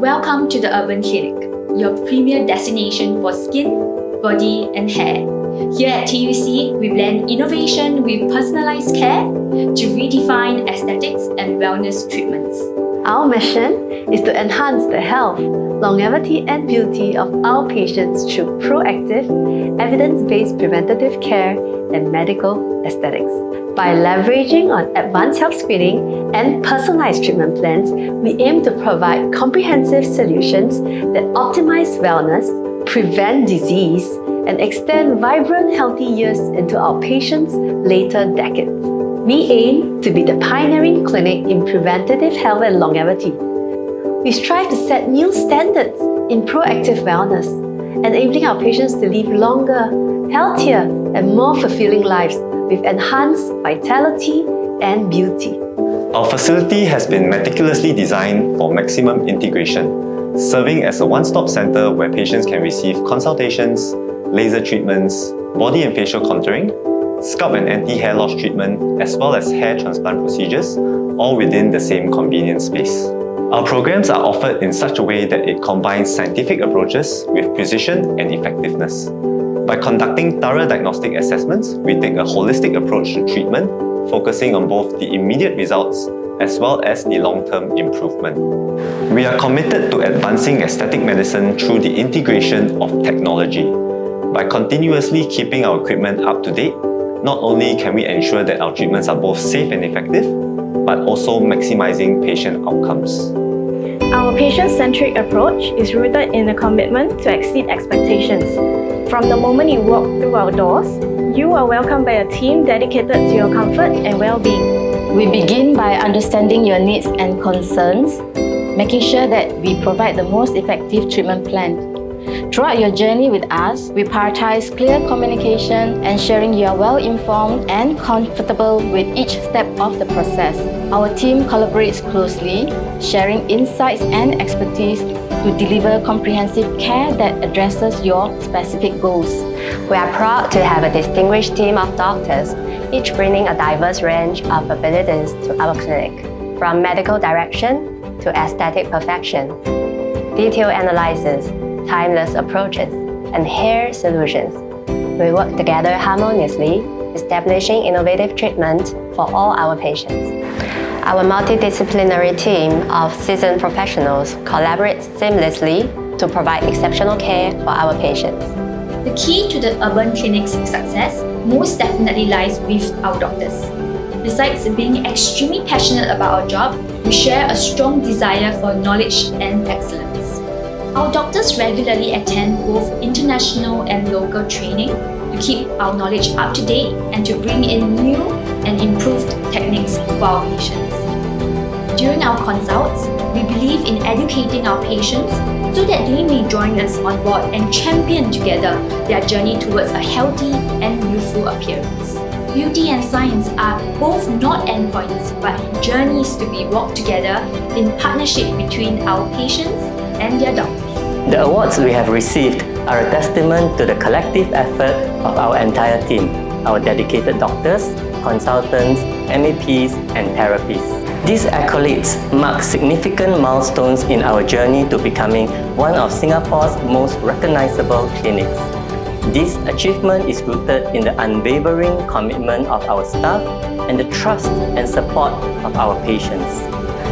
Welcome to the Urban Clinic, your premier destination for skin, body, and hair. Here at TUC, we blend innovation with personalized care to redefine aesthetics and wellness treatments. Our mission is to enhance the health, longevity, and beauty of our patients through proactive, evidence-based preventative care and medical aesthetics. By leveraging on advanced health screening and personalized treatment plans, we aim to provide comprehensive solutions that optimize wellness, prevent disease, and extend vibrant, healthy years into our patients' later decades. We aim to be the pioneering clinic in preventative health and longevity. We strive to set new standards in proactive wellness, enabling our patients to live longer, healthier, and more fulfilling lives with enhanced vitality and beauty. Our facility has been meticulously designed for maximum integration, serving as a one-stop center where patients can receive consultations, laser treatments, body and facial contouring, scalp and anti-hair loss treatment, as well as hair transplant procedures, all within the same convenient space. Our programs are offered in such a way that it combines scientific approaches with precision and effectiveness. By conducting thorough diagnostic assessments, we take a holistic approach to treatment, focusing on both the immediate results as well as the long-term improvement. We are committed to advancing aesthetic medicine through the integration of technology. By continuously keeping our equipment up to date, not only can we ensure that our treatments are both safe and effective, but also maximizing patient outcomes. Our patient-centric approach is rooted in a commitment to exceed expectations. From the moment you walk through our doors, you are welcomed by a team dedicated to your comfort and well-being. We begin by understanding your needs and concerns, making sure that we provide the most effective treatment plan. Throughout your journey with us, we prioritize clear communication, ensuring you are well-informed and comfortable with each step of the process. Our team collaborates closely, sharing insights and expertise to deliver comprehensive care that addresses your specific goals. We are proud to have a distinguished team of doctors, each bringing a diverse range of abilities to our clinic, from medical direction to aesthetic perfection, detailed analysis, timeless approaches, and hair solutions. We work together harmoniously, establishing innovative treatment for all our patients. Our multidisciplinary team of seasoned professionals collaborates seamlessly to provide exceptional care for our patients. The key to the Urban Clinic's success most definitely lies with our doctors. Besides being extremely passionate about our job, we share a strong desire for knowledge and excellence. Our doctors regularly attend both international and local training to keep our knowledge up to date and to bring in new and improved techniques for our patients. During our consults, we believe in educating our patients so that they may join us on board and champion together their journey towards a healthy and youthful appearance. Beauty and science are both not endpoints, but journeys to be walked together in partnership between our patients and their doctors. The awards we have received are a testament to the collective effort of our entire team, our dedicated doctors, consultants, MEPs, and therapists. These accolades mark significant milestones in our journey to becoming one of Singapore's most recognizable clinics. This achievement is rooted in the unwavering commitment of our staff and the trust and support of our patients.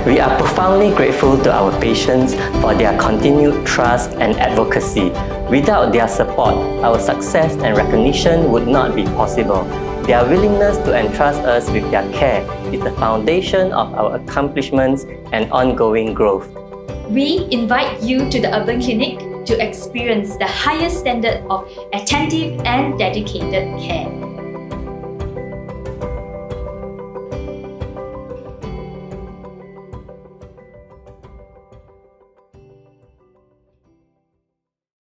We are profoundly grateful to our patients for their continued trust and advocacy. Without their support, our success and recognition would not be possible. Their willingness to entrust us with their care is the foundation of our accomplishments and ongoing growth. We invite you to the Urban Clinic to experience the highest standard of attentive and dedicated care.